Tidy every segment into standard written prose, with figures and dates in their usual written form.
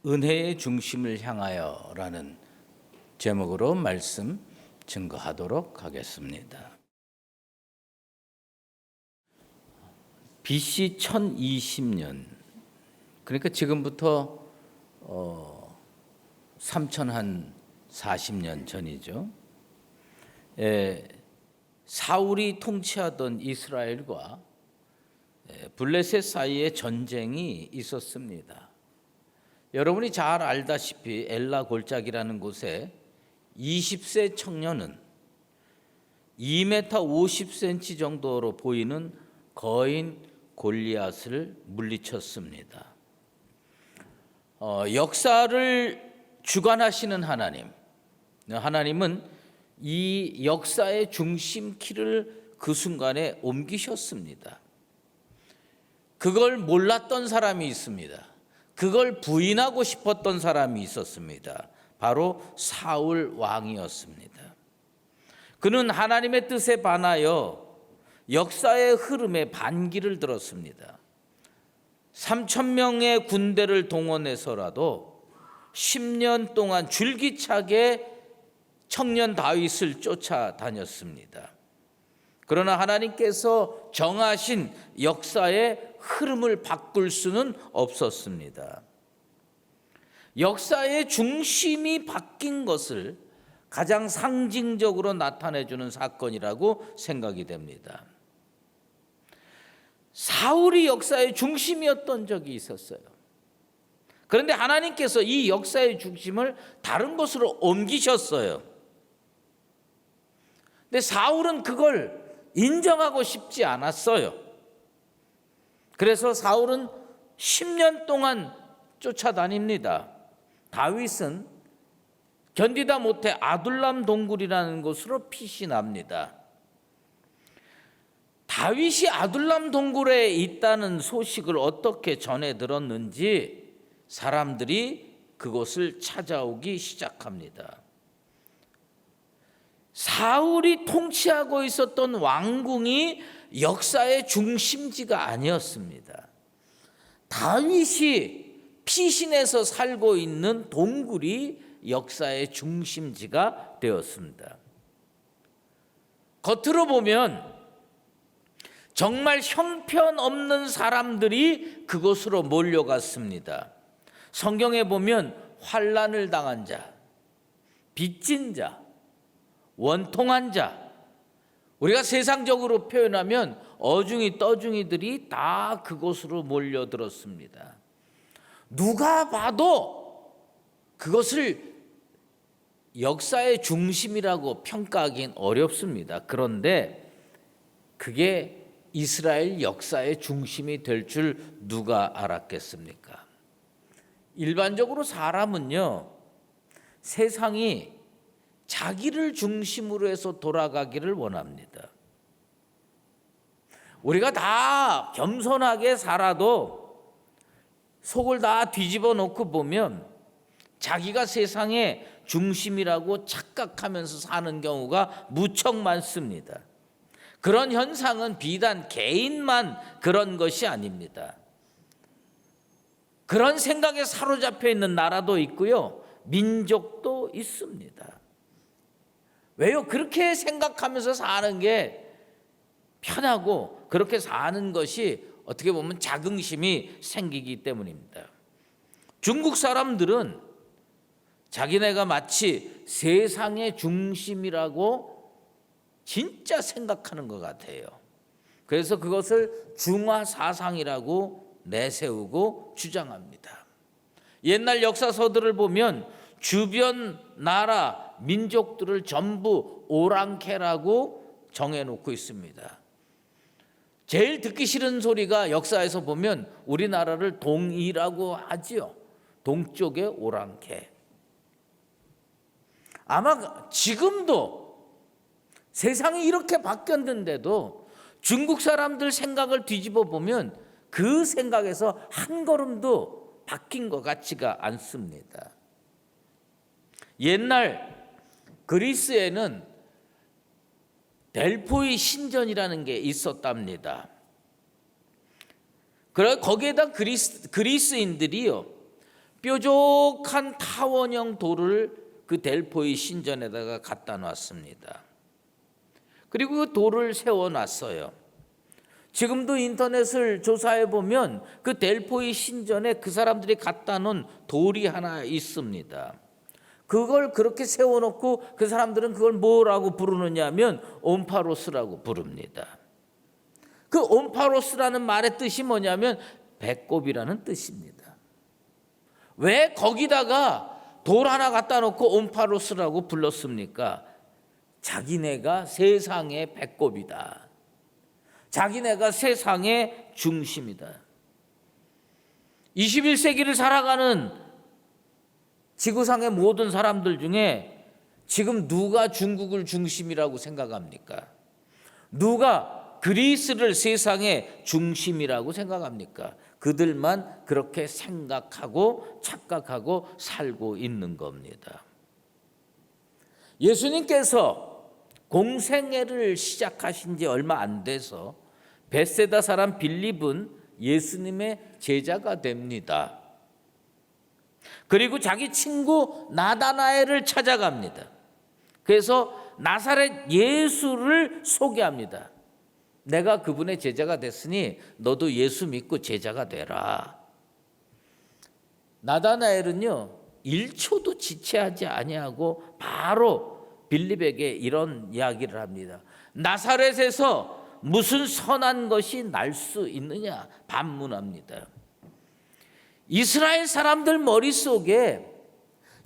은혜의 중심을 향하여라는 제목으로 말씀 증거하도록 하겠습니다. BC 1020년, 그러니까 지금부터 3040년 전이죠. 사울이 통치하던 이스라엘과 블레셋 사이에 전쟁이 있었습니다. 여러분이 잘 알다시피 엘라 골짜기라는 곳에 20세 청년은 2m 50cm 정도로 보이는 거인 골리앗을 물리쳤습니다. 역사를 주관하시는 하나님은 이 역사의 중심키를 그 순간에 옮기셨습니다. 그걸 몰랐던 사람이 있습니다. 그걸 부인하고 싶었던 사람이 있었습니다. 바로 사울 왕이었습니다. 그는 하나님의 뜻에 반하여 역사의 흐름에 반기를 들었습니다. 3,000명의 군대를 동원해서라도 10년 동안 줄기차게 청년 다윗을 쫓아다녔습니다. 그러나 하나님께서 정하신 역사의 흐름을 바꿀 수는 없었습니다. 역사의 중심이 바뀐 것을 가장 상징적으로 나타내주는 사건이라고 생각이 됩니다. 사울이 역사의 중심이었던 적이 있었어요. 그런데 하나님께서 이 역사의 중심을 다른 곳으로 옮기셨어요. 근데 사울은 그걸 인정하고 싶지 않았어요. 그래서 사울은 10년 동안 쫓아다닙니다. 다윗은 견디다 못해 아둘람 동굴이라는 곳으로 피신합니다. 다윗이 아둘람 동굴에 있다는 소식을 어떻게 전해 들었는지 사람들이 그곳을 찾아오기 시작합니다. 사울이 통치하고 있었던 왕궁이 역사의 중심지가 아니었습니다. 다윗이 피신해서 살고 있는 동굴이 역사의 중심지가 되었습니다. 겉으로 보면 정말 형편없는 사람들이 그곳으로 몰려갔습니다. 성경에 보면 환난을 당한 자, 빚진 자, 원통한 자, 우리가 세상적으로 표현하면 어중이 떠중이들이 다 그곳으로 몰려들었습니다. 누가 봐도 그것을 역사의 중심이라고 평가하기는 어렵습니다. 그런데 그게 이스라엘 역사의 중심이 될 줄 누가 알았겠습니까? 일반적으로 사람은요, 세상이 자기를 중심으로 해서 돌아가기를 원합니다. 우리가 다 겸손하게 살아도 속을 다 뒤집어 놓고 보면 자기가 세상의 중심이라고 착각하면서 사는 경우가 무척 많습니다. 그런 현상은 비단 개인만 그런 것이 아닙니다. 그런 생각에 사로잡혀 있는 나라도 있고요, 민족도 있습니다. 왜요? 그렇게 생각하면서 사는 게 편하고 그렇게 사는 것이 어떻게 보면 자긍심이 생기기 때문입니다. 중국 사람들은 자기네가 마치 세상의 중심이라고 진짜 생각하는 것 같아요. 그래서 그것을 중화사상이라고 내세우고 주장합니다. 옛날 역사서들을 보면 주변 나라, 민족들을 전부 오랑캐라고 정해놓고 있습니다. 제일 듣기 싫은 소리가 역사에서 보면 우리나라를 동이라고 하지요. 동쪽의 오랑캐. 아마 지금도 세상이 이렇게 바뀌었는데도 중국 사람들 생각을 뒤집어 보면 그 생각에서 한 걸음도 바뀐 것 같지가 않습니다. 옛날 그리스에는 델포이 신전이라는 게 있었답니다. 그래 거기에다 그리스인들이요 뾰족한 타원형 돌을 그 델포이 신전에다가 갖다 놨습니다. 그리고 그 돌을 세워놨어요. 지금도 인터넷을 조사해 보면 그 델포이 신전에 그 사람들이 갖다 놓은 돌이 하나 있습니다. 그걸 그렇게 세워놓고 그 사람들은 그걸 뭐라고 부르느냐 하면 옴파로스라고 부릅니다. 그 옴파로스라는 말의 뜻이 뭐냐면 배꼽이라는 뜻입니다. 왜 거기다가 돌 하나 갖다 놓고 옴파로스라고 불렀습니까? 자기네가 세상의 배꼽이다. 자기네가 세상의 중심이다. 21세기를 살아가는 지구상의 모든 사람들 중에 지금 누가 중국을 중심이라고 생각합니까? 누가 그리스를 세상의 중심이라고 생각합니까? 그들만 그렇게 생각하고 착각하고 살고 있는 겁니다. 예수님께서 공생애를 시작하신 지 얼마 안 돼서 벳세다 사람 빌립은 예수님의 제자가 됩니다. 그리고 자기 친구 나다나엘을 찾아갑니다. 그래서 나사렛 예수를 소개합니다. 내가 그분의 제자가 됐으니 너도 예수 믿고 제자가 되라. 나다나엘은요 1초도 지체하지 아니하고 바로 빌립에게 이런 이야기를 합니다. 나사렛에서 무슨 선한 것이 날 수 있느냐 반문합니다. 이스라엘 사람들 머릿속에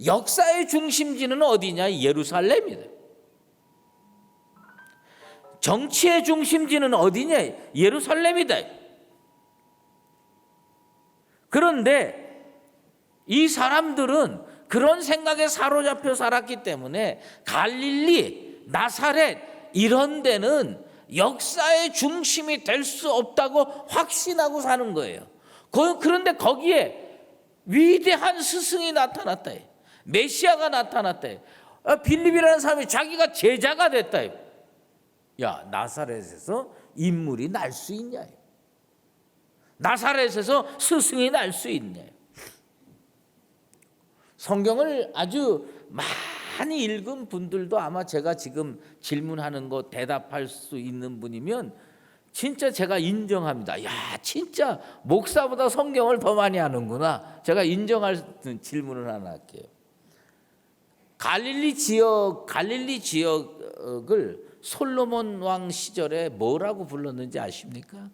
역사의 중심지는 어디냐? 예루살렘이다. 정치의 중심지는 어디냐? 예루살렘이다. 그런데 이 사람들은 그런 생각에 사로잡혀 살았기 때문에 갈릴리, 나사렛 이런 데는 역사의 중심이 될 수 없다고 확신하고 사는 거예요. 그런데 거기에 위대한 스승이 나타났다. 메시아가 나타났다. 빌립이라는 사람이 자기가 제자가 됐다. 야, 나사렛에서 인물이 날 수 있냐? 나사렛에서 스승이 날 수 있냐? 성경을 아주 많이 읽은 분들도 아마 제가 지금 질문하는 거 대답할 수 있는 분이면 진짜 제가 인정합니다. 야, 진짜 목사보다 성경을 더 많이 하는구나. 제가 인정할 질문을 하나 할게요. 갈릴리 지역을 솔로몬 왕 시절에 뭐라고 불렀는지 아십니까?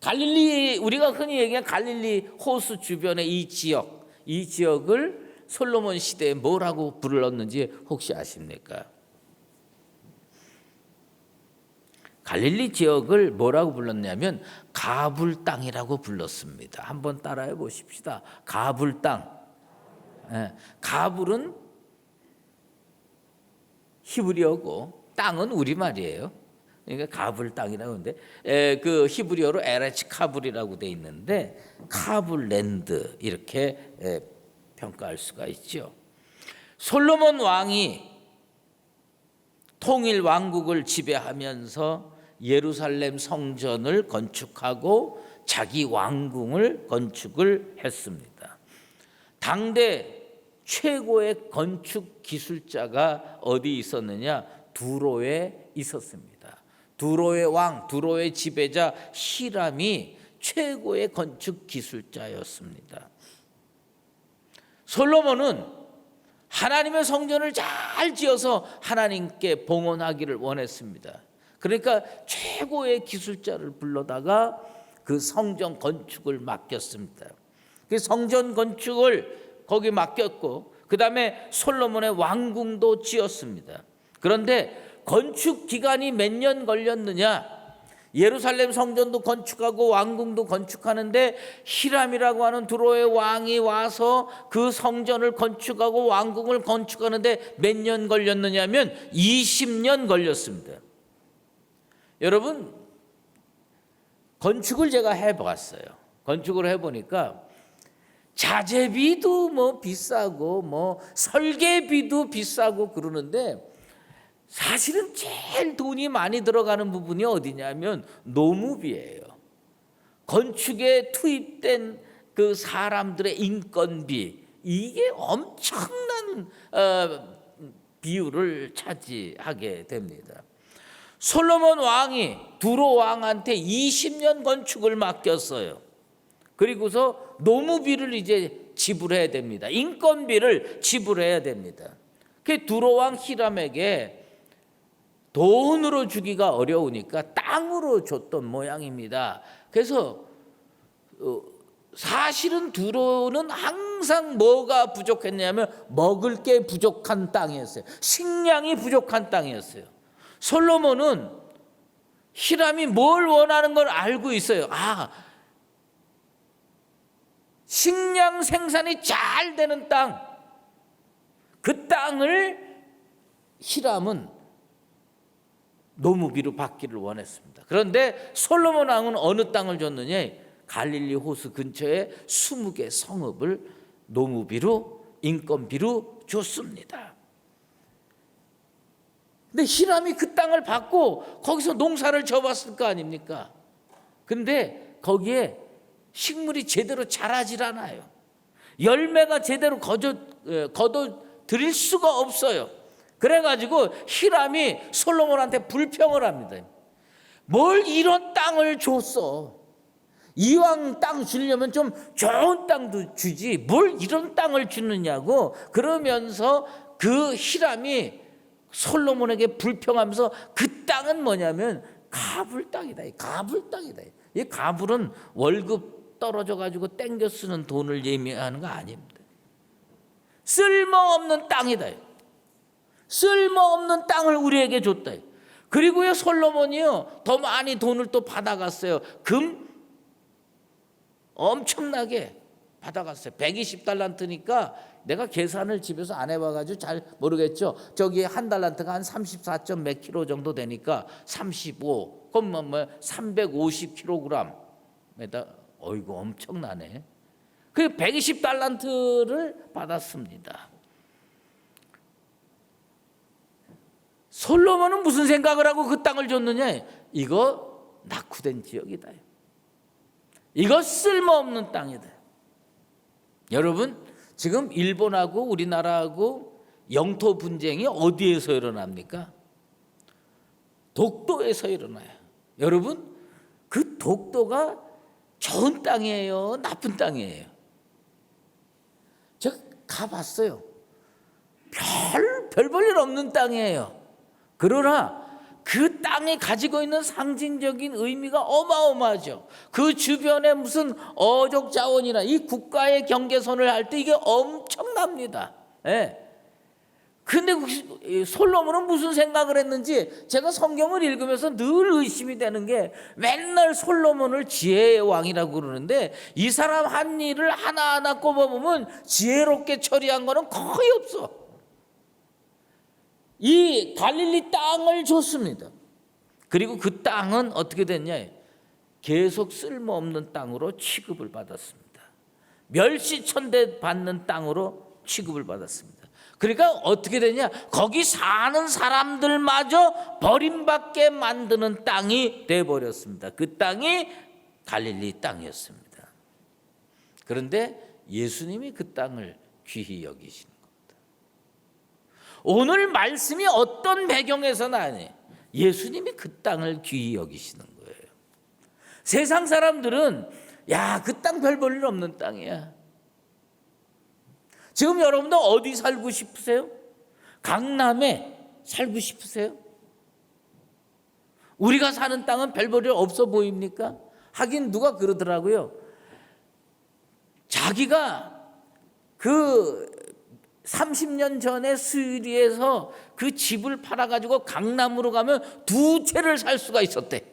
갈릴리, 우리가 흔히 얘기하는 갈릴리 호수 주변의 이 지역을 솔로몬 시대에 뭐라고 불렀는지 혹시 아십니까? 갈릴리 지역을 뭐라고 불렀냐면 가불 땅이라고 불렀습니다. 한번 따라해 보십시다. 가불 땅. 가불은 히브리어고 땅은 우리말이에요. 그러니까 가불 땅이라고 하는데 그 히브리어로 에레치 카불이라고 돼 있는데 카불랜드 이렇게 평가할 수가 있죠. 솔로몬 왕이 통일 왕국을 지배하면서 예루살렘 성전을 건축하고 자기 왕궁을 건축을 했습니다. 당대 최고의 건축 기술자가 어디 있었느냐? 두로에 있었습니다. 두로의 왕, 두로의 지배자 히람이 최고의 건축 기술자였습니다. 솔로몬은 하나님의 성전을 잘 지어서 하나님께 봉헌하기를 원했습니다. 그러니까 최고의 기술자를 불러다가 그 성전 건축을 맡겼습니다. 그 성전 건축을 거기 맡겼고 그 다음에 솔로몬의 왕궁도 지었습니다. 그런데 건축 기간이 몇 년 걸렸느냐? 예루살렘 성전도 건축하고 왕궁도 건축하는데 히람이라고 하는 두로의 왕이 와서 그 성전을 건축하고 왕궁을 건축하는데 몇 년 걸렸느냐면 20년 걸렸습니다. 여러분, 건축을 제가 해봤어요. 건축을 해보니까 자재비도 뭐 비싸고 뭐 설계비도 비싸고 그러는데 사실은 제일 돈이 많이 들어가는 부분이 어디냐면 노무비예요. 건축에 투입된 그 사람들의 인건비, 이게 엄청난 비율을 차지하게 됩니다. 솔로몬 왕이 두로 왕한테 20년 건축을 맡겼어요. 그리고서 노무비를 이제 지불해야 됩니다. 인건비를 지불해야 됩니다. 그 두로 왕 히람에게 돈으로 주기가 어려우니까 땅으로 줬던 모양입니다. 그래서 사실은 두로는 항상 뭐가 부족했냐면 먹을 게 부족한 땅이었어요. 식량이 부족한 땅이었어요. 솔로몬은 히람이 뭘 원하는 걸 알고 있어요. 식량 생산이 잘 되는 땅, 그 땅을 히람은 노무비로 받기를 원했습니다. 그런데 솔로몬 왕은 어느 땅을 줬느냐? 갈릴리 호수 근처에 20개 성읍을 노무비로, 인건비로 줬습니다. 근데 히람이 그 땅을 받고 거기서 농사를 져봤을 거 아닙니까? 근데 거기에 식물이 제대로 자라질 않아요. 열매가 제대로 거둬 드릴 수가 없어요. 그래가지고 히람이 솔로몬한테 불평을 합니다. 뭘 이런 땅을 줬어? 이왕 땅 주려면 좀 좋은 땅도 주지, 뭘 이런 땅을 주느냐고. 그러면서 그 히람이 솔로몬에게 불평하면서 그 땅은 뭐냐면 가불 땅이다. 가불 땅이다. 이 가불은 월급 떨어져 가지고 땡겨 쓰는 돈을 의미하는 거 아닙니다. 쓸모없는 땅이다. 쓸모없는 땅을 우리에게 줬다. 그리고요, 솔로몬이요 더 많이 돈을 또 받아갔어요. 금 엄청나게 받아갔어요. 120달란트니까 내가 계산을 집에서 안 해봐가지고 잘 모르겠죠. 저기 한 달란트가 한 34점 몇 킬로 정도 되니까 35, 그럼 뭐 350kg. 어이구 엄청나네. 그 120달란트를 받았습니다. 솔로몬은 무슨 생각을 하고 그 땅을 줬느냐? 이거 낙후된 지역이다. 이거 쓸모없는 땅이다. 여러분, 지금 일본하고 우리나라하고 영토 분쟁이 어디에서 일어납니까? 독도에서 일어나요. 여러분, 그 독도가 좋은 땅이에요, 나쁜 땅이에요? 제가 가봤어요. 별 볼 일 없는 땅이에요. 그러나 그 땅이 가지고 있는 상징적인 의미가 어마어마하죠. 그 주변에 무슨 어족 자원이나 이 국가의 경계선을 할 때 이게 엄청납니다. 근데 솔로몬은 무슨 생각을 했는지 제가 성경을 읽으면서 늘 의심이 되는 게, 맨날 솔로몬을 지혜의 왕이라고 그러는데 이 사람 한 일을 하나하나 꼽아보면 지혜롭게 처리한 거는 거의 없어. 이 갈릴리 땅을 줬습니다. 그리고 그 땅은 어떻게 됐냐? 계속 쓸모없는 땅으로 취급을 받았습니다. 멸시천대 받는 땅으로 취급을 받았습니다. 그러니까 어떻게 되냐? 거기 사는 사람들마저 버림받게 만드는 땅이 돼버렸습니다. 그 땅이 갈릴리 땅이었습니다. 그런데 예수님이 그 땅을 귀히 여기시는 겁니다. 오늘 말씀이 어떤 배경에서 나니? 예수님이 그 땅을 귀히 여기시는 거예요. 세상 사람들은 야, 그 땅 별 볼 일 없는 땅이야. 지금 여러분들 어디 살고 싶으세요? 강남에 살고 싶으세요? 우리가 사는 땅은 별 볼 일 없어 보입니까? 하긴 누가 그러더라고요. 자기가 그 30년 전에 수리에서 그 집을 팔아가지고 강남으로 가면 2채를 살 수가 있었대.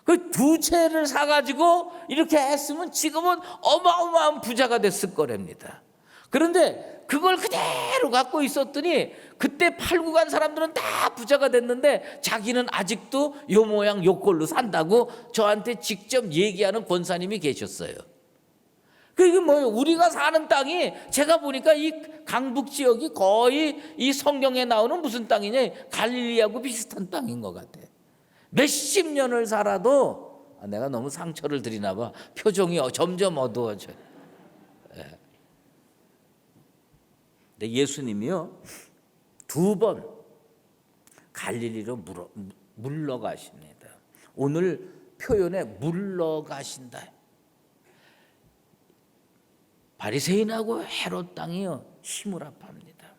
그 2채를 사가지고 이렇게 했으면 지금은 어마어마한 부자가 됐을 거랍니다. 그런데 그걸 그대로 갖고 있었더니 그때 팔고 간 사람들은 다 부자가 됐는데 자기는 아직도 요 모양 요 꼴로 산다고 저한테 직접 얘기하는 권사님이 계셨어요. 그게 뭐예요? 우리가 사는 땅이, 제가 보니까 이 강북 지역이 거의 이 성경에 나오는 무슨 땅이냐? 갈릴리하고 비슷한 땅인 것 같아. 몇십 년을 살아도 내가 너무 상처를 드리나 봐. 표정이 점점 어두워져요. 근데 예수님이요 2번 갈릴리로 물러가십니다. 오늘 표현에 물러가신다. 바리새인하고 헤롯 땅이요 힘을 합합니다.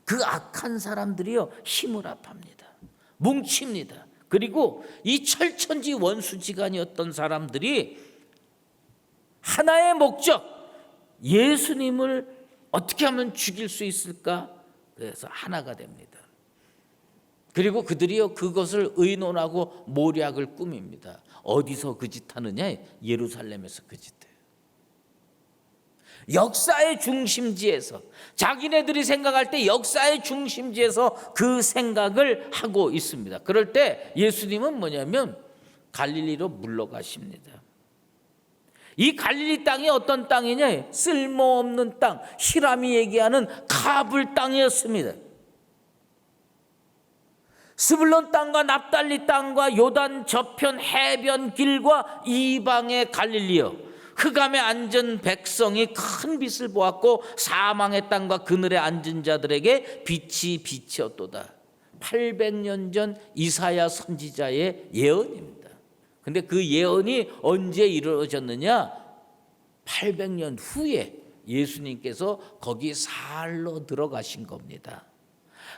그 악한 사람들이요 힘을 합합니다. 뭉칩니다. 그리고 이 철천지 원수지간이었던 사람들이 하나의 목적, 예수님을 어떻게 하면 죽일 수 있을까? 그래서 하나가 됩니다. 그리고 그들이요 그것을 의논하고 모략을 꾸밉니다. 어디서 그 짓 하느냐? 예루살렘에서 그 짓해요. 역사의 중심지에서, 자기네들이 생각할 때 역사의 중심지에서 그 생각을 하고 있습니다. 그럴 때 예수님은 뭐냐면 갈릴리로 물러가십니다. 이 갈릴리 땅이 어떤 땅이냐? 쓸모없는 땅, 히람이 얘기하는 카불 땅이었습니다. 스불론 땅과 납달리 땅과 요단 저편 해변 길과 이방의 갈릴리여, 흑암에 앉은 백성이 큰 빛을 보았고 사망의 땅과 그늘에 앉은 자들에게 빛이 비치었도다. 800년 전 이사야 선지자의 예언입니다. 근데 그 예언이 언제 이루어졌느냐? 800년 후에 예수님께서 거기 살러 들어가신 겁니다.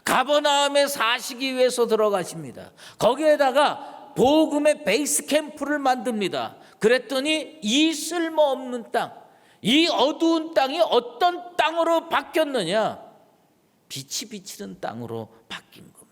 가버나움에 사시기 위해서 들어가십니다. 거기에다가 복음의 베이스 캠프를 만듭니다. 그랬더니 이 쓸모없는 땅, 이 어두운 땅이 어떤 땅으로 바뀌었느냐? 빛이 비치는 땅으로 바뀐 겁니다.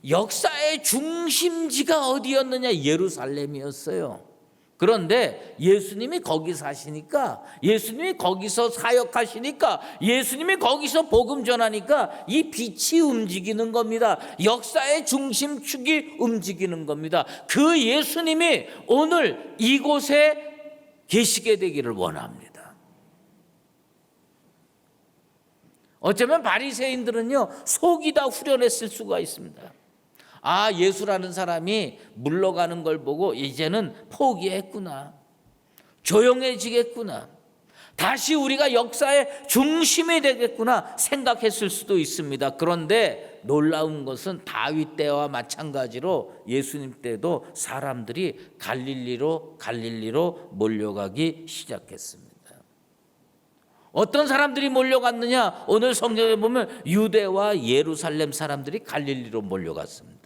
역사의 중심지가 어디였느냐? 예루살렘이었어요. 그런데 예수님이 거기 사시니까, 예수님이 거기서 사역하시니까, 예수님이 거기서 복음 전하니까 이 빛이 움직이는 겁니다. 역사의 중심축이 움직이는 겁니다. 그 예수님이 오늘 이곳에 계시게 되기를 원합니다. 어쩌면 바리새인들은요 속이 다 후련했을 수가 있습니다. 아, 예수라는 사람이 물러가는 걸 보고 이제는 포기했구나, 조용해지겠구나, 다시 우리가 역사의 중심이 되겠구나 생각했을 수도 있습니다. 그런데 놀라운 것은 다윗 때와 마찬가지로 예수님 때도 사람들이 갈릴리로 몰려가기 시작했습니다. 어떤 사람들이 몰려갔느냐? 오늘 성경에 보면 유대와 예루살렘 사람들이 갈릴리로 몰려갔습니다.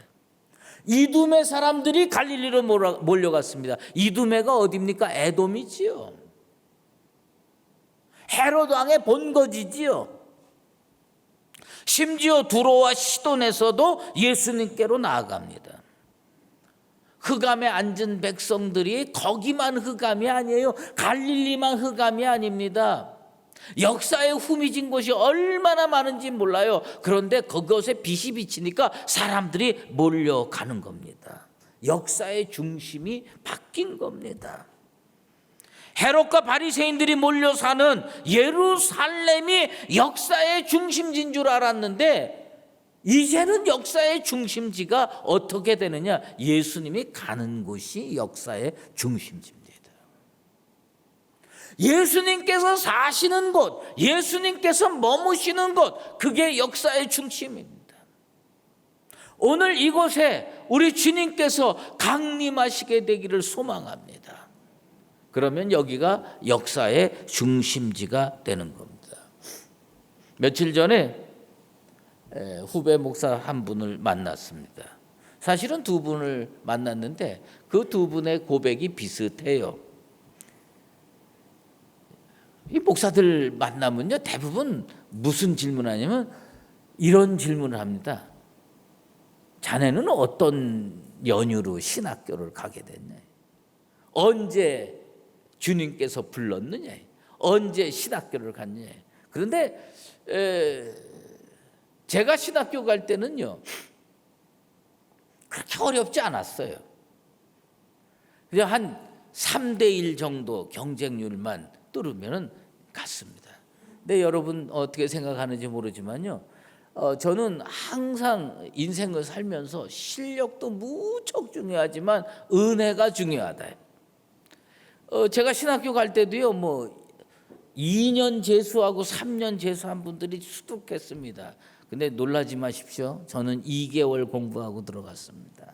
이두메 사람들이 갈릴리로 몰려갔습니다. 이두메가 어디입니까? 에돔이지요. 헤롯 왕의 본거지지요. 심지어 두로와 시돈에서도 예수님께로 나아갑니다. 흑암에 앉은 백성들이 거기만 흑암이 아니에요. 갈릴리만 흑암이 아닙니다. 역사에 후미진 곳이 얼마나 많은지 몰라요. 그런데 그것에 빛이 비치니까 사람들이 몰려가는 겁니다. 역사의 중심이 바뀐 겁니다. 헤롯과 바리새인들이 몰려 사는 예루살렘이 역사의 중심지인 줄 알았는데 이제는 역사의 중심지가 어떻게 되느냐? 예수님이 가는 곳이 역사의 중심지입니다. 예수님께서 사시는 곳, 예수님께서 머무시는 곳, 그게 역사의 중심입니다. 오늘 이곳에 우리 주님께서 강림하시게 되기를 소망합니다. 그러면 여기가 역사의 중심지가 되는 겁니다. 며칠 전에 후배 목사 한 분을 만났습니다. 사실은 2분을 만났는데 그 2분의 고백이 비슷해요. 이 목사들 만나면요 대부분 무슨 질문하냐면 이런 질문을 합니다. 자네는 어떤 연유로 신학교를 가게 됐냐? 언제 주님께서 불렀느냐? 언제 신학교를 갔냐? 그런데 제가 신학교 갈 때는요 그렇게 어렵지 않았어요. 그냥 한 3대1 정도 경쟁률만 뚫으면 갔습니다. 근데 여러분 어떻게 생각하는지 모르지만요, 저는 항상 인생을 살면서 실력도 무척 중요하지만 은혜가 중요하다. 제가 신학교 갈 때도요, 2년 재수하고 3년 재수한 분들이 수두룩했습니다. 근데 놀라지 마십시오. 저는 2개월 공부하고 들어갔습니다.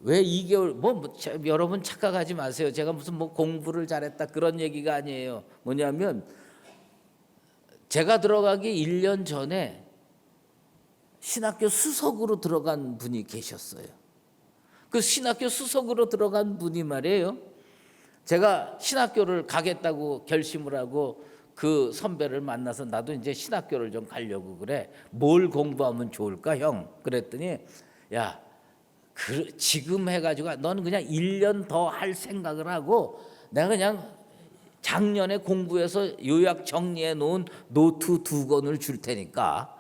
왜 2개월? 여러분 착각하지 마세요. 제가 무슨 공부를 잘했다 그런 얘기가 아니에요. 뭐냐면 제가 들어가기 1년 전에 신학교 수석으로 들어간 분이 계셨어요. 그 신학교 수석으로 들어간 분이 말이에요, 제가 신학교를 가겠다고 결심을 하고 그 선배를 만나서 나도 이제 신학교를 좀 가려고 그래. 뭘 공부하면 좋을까 형? 그랬더니 야, 지금 해가지고 너는 그냥 1년 더 할 생각을 하고 내가 그냥 작년에 공부해서 요약 정리해 놓은 노트 2권을 줄 테니까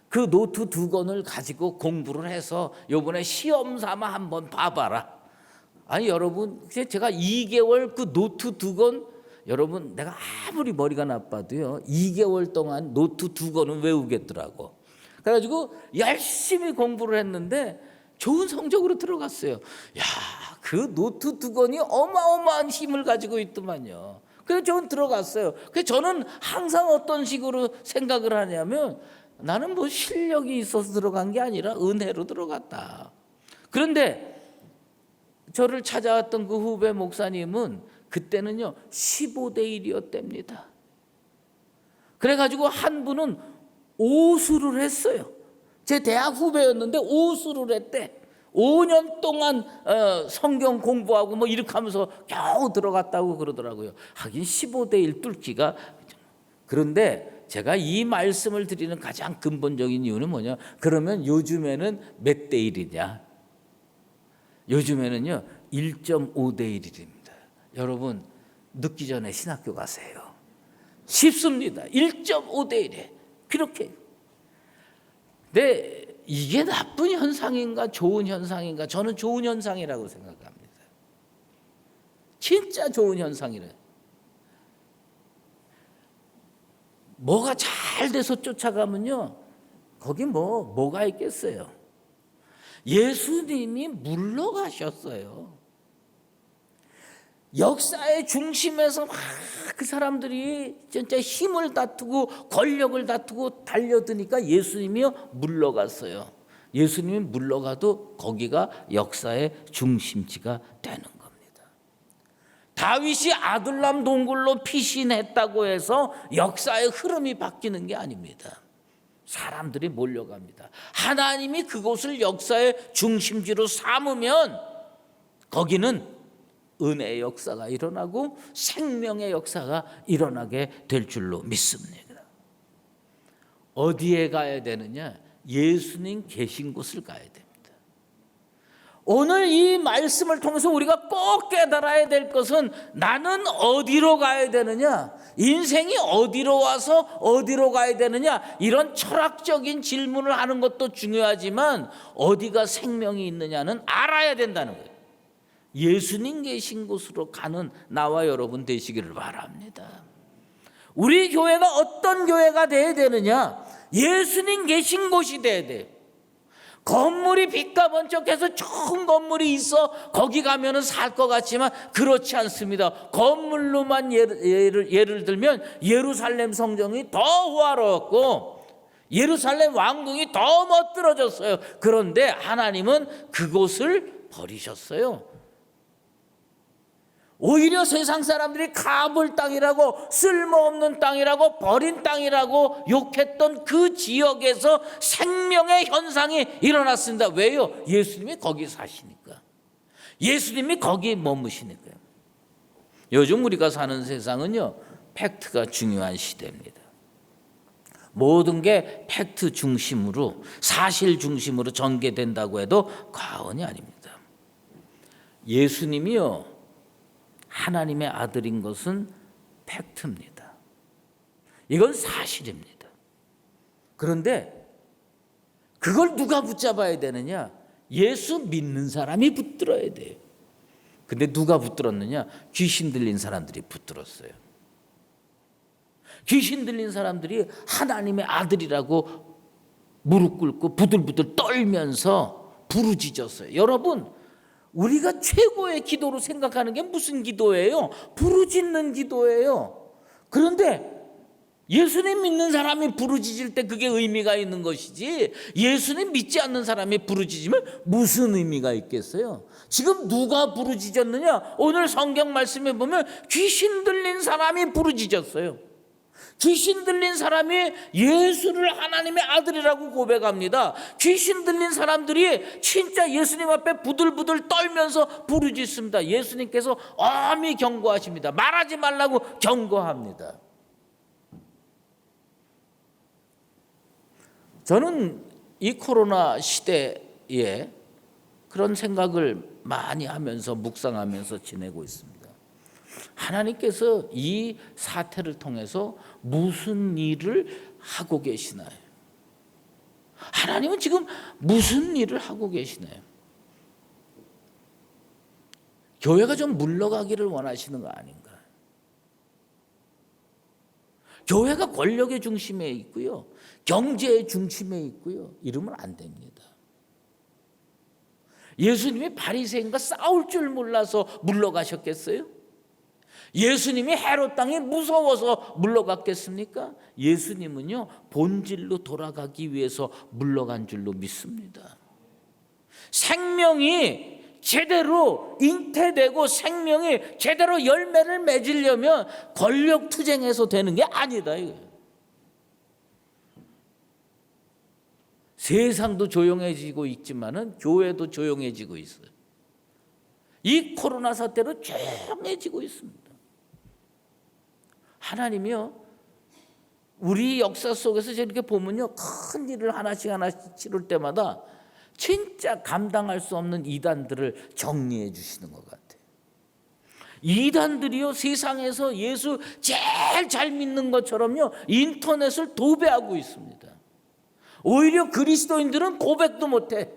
그 노트 2권을 가지고 공부를 해서 요번에 시험 삼아 한번 봐봐라. 아니 여러분, 제가 2개월 그 노트 2권, 여러분 내가 아무리 머리가 나빠도요 2개월 동안 노트 2권은 외우겠더라고. 그래가지고 열심히 공부를 했는데 좋은 성적으로 들어갔어요. 야, 그 노트 2권이 어마어마한 힘을 가지고 있더만요. 그래서 저는 들어갔어요. 그래서 저는 항상 어떤 식으로 생각을 하냐면 나는 실력이 있어서 들어간 게 아니라 은혜로 들어갔다. 그런데 저를 찾아왔던 그 후배 목사님은 그때는요 15대 1이었답니다. 그래가지고 한 분은 오수를 했어요. 제 대학 후배였는데 오수를 했대. 5년 동안 성경 공부하고 이렇게 하면서 겨우 들어갔다고 그러더라고요. 하긴 15대 1 뚫기가. 그런데 제가 이 말씀을 드리는 가장 근본적인 이유는 뭐냐? 그러면 요즘에는 몇 대 1이냐? 요즘에는요 1.5대 1입니다. 여러분 늦기 전에 신학교 가세요. 쉽습니다. 1.5대 1에 그렇게. 근데 이게 나쁜 현상인가 좋은 현상인가? 저는 좋은 현상이라고 생각합니다. 진짜 좋은 현상이래. 뭐가 잘 돼서 쫓아가면요 거기 뭐가 있겠어요. 예수님이 물러가셨어요. 역사의 중심에서 막 그 사람들이 진짜 힘을 다투고 권력을 다투고 달려드니까 예수님이요 물러갔어요. 예수님이 물러가도 거기가 역사의 중심지가 되는 겁니다. 다윗이 아둘람 동굴로 피신했다고 해서 역사의 흐름이 바뀌는 게 아닙니다. 사람들이 몰려갑니다. 하나님이 그곳을 역사의 중심지로 삼으면 거기는 은혜의 역사가 일어나고 생명의 역사가 일어나게 될 줄로 믿습니다. 어디에 가야 되느냐? 예수님 계신 곳을 가야 됩니다. 오늘 이 말씀을 통해서 우리가 꼭 깨달아야 될 것은 나는 어디로 가야 되느냐? 인생이 어디로 와서 어디로 가야 되느냐? 이런 철학적인 질문을 하는 것도 중요하지만 어디가 생명이 있느냐는 알아야 된다는 거예요. 예수님 계신 곳으로 가는 나와 여러분 되시기를 바랍니다. 우리 교회가 어떤 교회가 돼야 되느냐? 예수님 계신 곳이 돼야 돼요. 건물이 빛과 번쩍해서 좋은 건물이 있어 거기 가면은 살 것 같지만 그렇지 않습니다. 건물로만 예를 들면 예루살렘 성전이 더 호화로웠고 예루살렘 왕궁이 더 멋들어졌어요. 그런데 하나님은 그곳을 버리셨어요. 오히려 세상 사람들이 가볼 땅이라고 쓸모없는 땅이라고 버린 땅이라고 욕했던 그 지역에서 생명의 현상이 일어났습니다. 왜요? 예수님이 거기 사시니까. 예수님이 거기 머무시니까요. 요즘 우리가 사는 세상은요 팩트가 중요한 시대입니다. 모든 게 팩트 중심으로 사실 중심으로 전개된다고 해도 과언이 아닙니다. 예수님이요 하나님의 아들인 것은 팩트입니다. 이건 사실입니다. 그런데 그걸 누가 붙잡아야 되느냐? 예수 믿는 사람이 붙들어야 돼요. 근데 누가 붙들었느냐? 귀신 들린 사람들이 붙들었어요. 귀신 들린 사람들이 하나님의 아들이라고 무릎 꿇고 부들부들 떨면서 부르짖었어요. 여러분, 우리가 최고의 기도로 생각하는 게 무슨 기도예요? 부르짖는 기도예요. 그런데 예수님 믿는 사람이 부르짖을 때 그게 의미가 있는 것이지, 예수님 믿지 않는 사람이 부르짖으면 무슨 의미가 있겠어요? 지금 누가 부르짖었느냐? 오늘 성경 말씀에 보면 귀신 들린 사람이 부르짖었어요. 귀신 들린 사람이 예수를 하나님의 아들이라고 고백합니다. 귀신 들린 사람들이 진짜 예수님 앞에 부들부들 떨면서 부르짖습니다. 예수님께서 엄히 경고하십니다. 말하지 말라고 경고합니다. 저는 이 코로나 시대에 그런 생각을 많이 하면서 묵상하면서 지내고 있습니다. 하나님께서 이 사태를 통해서 무슨 일을 하고 계시나요? 하나님은 지금 무슨 일을 하고 계시나요? 교회가 좀 물러가기를 원하시는 거 아닌가? 교회가 권력의 중심에 있고요, 경제의 중심에 있고요, 이러면 안 됩니다. 예수님이 바리새인과 싸울 줄 몰라서 물러가셨겠어요? 예수님이 헤롯 땅이 무서워서 물러갔겠습니까? 예수님은요, 본질로 돌아가기 위해서 물러간 줄로 믿습니다. 생명이 제대로 잉태되고 생명이 제대로 열매를 맺으려면 권력 투쟁에서 되는 게 아니다 이거예요. 세상도 조용해지고 있지만은 교회도 조용해지고 있어요. 이 코로나 사태로 조용해지고 있습니다. 하나님이요, 우리 역사 속에서 이렇게 보면요, 큰 일을 하나씩 치를 때마다 진짜 감당할 수 없는 이단들을 정리해 주시는 것 같아요. 이단들이요, 세상에서 예수 제일 잘 믿는 것처럼요, 인터넷을 도배하고 있습니다. 오히려 그리스도인들은 고백도 못해.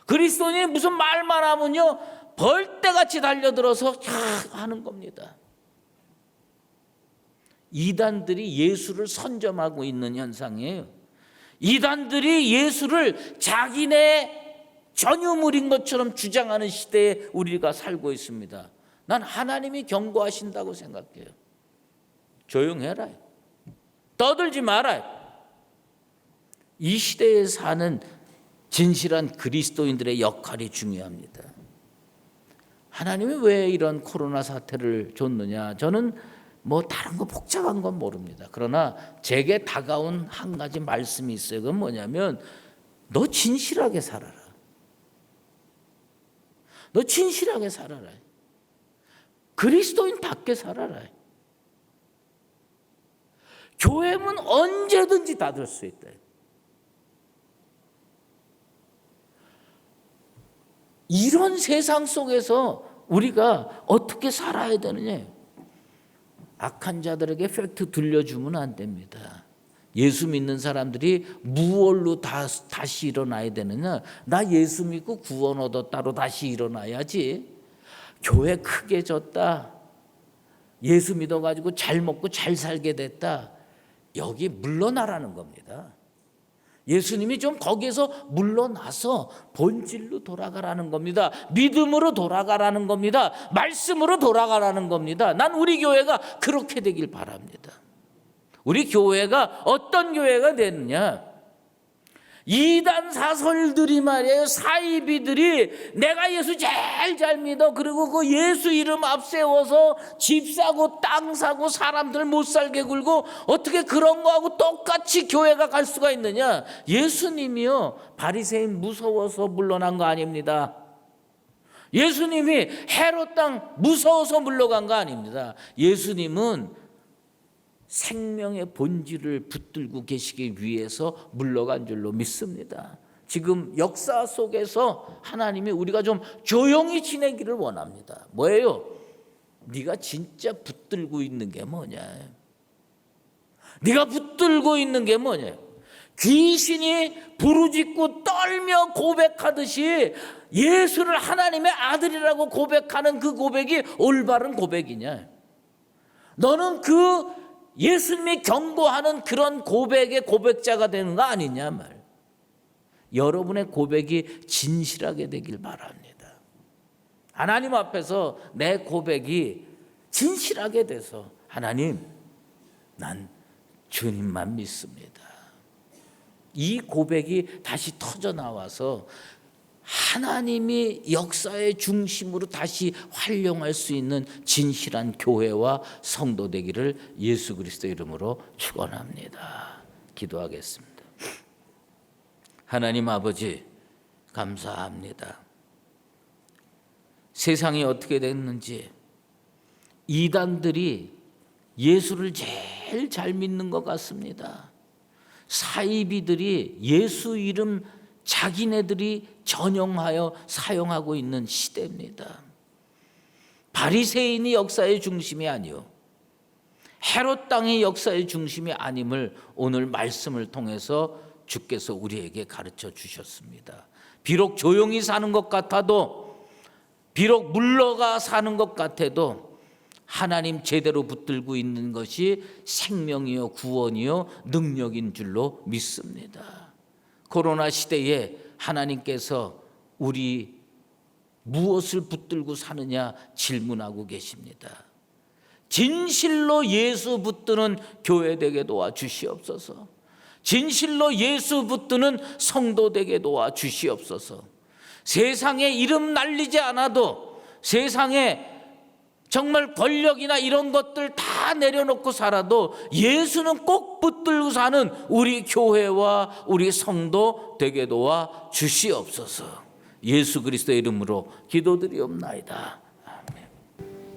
그리스도인이 무슨 말만 하면요, 벌떼같이 달려들어서 하는 겁니다. 이단들이 예수를 선점하고 있는 현상이에요. 이단들이 예수를 자기네 전유물인 것처럼 주장하는 시대에 우리가 살고 있습니다. 난 하나님이 경고하신다고 생각해요. 조용해라. 떠들지 마라. 이 시대에 사는 진실한 그리스도인들의 역할이 중요합니다. 하나님이 왜 이런 코로나 사태를 줬느냐? 저는 다른 거 복잡한 건 모릅니다. 그러나 제게 다가온 한 가지 말씀이 있어요. 그건 뭐냐면, 너 진실하게 살아라. 너 진실하게 살아라. 그리스도인답게 살아라. 교회는 언제든지 닫을 수 있다. 이런 세상 속에서 우리가 어떻게 살아야 되느냐? 악한 자들에게 팩트 들려주면 안 됩니다. 예수 믿는 사람들이 무얼로 다시 일어나야 되느냐? 나 예수 믿고 구원 얻었다로 다시 일어나야지. 교회 크게 졌다, 예수 믿어가지고 잘 먹고 잘 살게 됐다, 여기 물러나라는 겁니다. 예수님이 좀 거기에서 물러나서 본질로 돌아가라는 겁니다. 믿음으로 돌아가라는 겁니다. 말씀으로 돌아가라는 겁니다. 난 우리 교회가 그렇게 되길 바랍니다. 우리 교회가 어떤 교회가 되느냐? 이단 사설들이 말이에요, 사이비들이 내가 예수 제일 잘 믿어, 그리고 그 예수 이름 앞세워서 집 사고 땅 사고 사람들 못 살게 굴고, 어떻게 그런 거하고 똑같이 교회가 갈 수가 있느냐? 예수님이요, 바리새인 무서워서 물러난 거 아닙니다. 예수님이 헤롯 땅 무서워서 물러간 거 아닙니다. 예수님은 생명의 본질을 붙들고 계시기 위해서 물러간 줄로 믿습니다. 지금 역사 속에서 하나님이 우리가 좀 조용히 지내기를 원합니다. 뭐예요? 네가 진짜 붙들고 있는 게 뭐냐? 네가 붙들고 있는 게 뭐냐? 귀신이 부르짖고 떨며 고백하듯이 예수를 하나님의 아들이라고 고백하는 그 고백이 올바른 고백이냐? 너는 그 예수님이 경고하는 그런 고백의 고백자가 되는 거 아니냐 말. 여러분의 고백이 진실하게 되길 바랍니다. 하나님 앞에서 내 고백이 진실하게 돼서 하나님, 난 주님만 믿습니다. 이 고백이 다시 터져 나와서 하나님이 역사의 중심으로 다시 활용할 수 있는 진실한 교회와 성도 되기를 예수 그리스도의 이름으로 축원합니다. 기도하겠습니다. 하나님 아버지, 감사합니다. 세상이 어떻게 됐는지 이단들이 예수를 제일 잘 믿는 것 같습니다. 사이비들이 예수 이름 자기네들이 전용하여 사용하고 있는 시대입니다. 바리새인이 역사의 중심이 아니요 헤롯 땅이 역사의 중심이 아님을 오늘 말씀을 통해서 주께서 우리에게 가르쳐 주셨습니다. 비록 조용히 사는 것 같아도, 비록 물러가 사는 것 같아도 하나님 제대로 붙들고 있는 것이 생명이요 구원이요 능력인 줄로 믿습니다. 코로나 시대에 하나님께서 우리 무엇을 붙들고 사느냐 질문하고 계십니다. 진실로 예수 붙드는 교회 되게 도와주시옵소서. 진실로 예수 붙드는 성도 되게 도와주시옵소서. 세상에 이름 날리지 않아도, 세상에 정말 권력이나 이런 것들 다 내려놓고 살아도 예수는 꼭 붙들고 사는 우리 교회와 우리 성도 되게 도와 주시옵소서. 예수 그리스도의 이름으로 기도드리옵나이다. 아멘.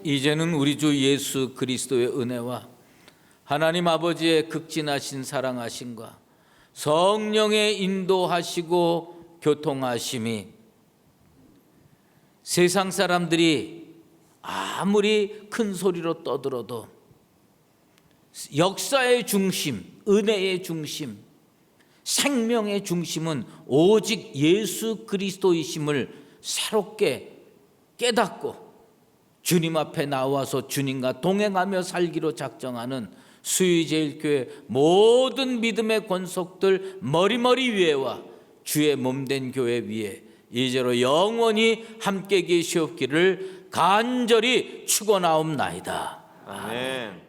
이제는 우리 주 예수 그리스도의 은혜와 하나님 아버지의 극진하신 사랑하심과 성령의 인도하시고 교통하심이 세상 사람들이 아무리 큰 소리로 떠들어도 역사의 중심, 은혜의 중심, 생명의 중심은 오직 예수 그리스도이심을 새롭게 깨닫고 주님 앞에 나와서 주님과 동행하며 살기로 작정하는 수의제일교회 모든 믿음의 권속들 머리머리 위에와 주의 몸된 교회 위에 이제로 영원히 함께 계시옵기를 간절히 축원하옵나이다. 아멘.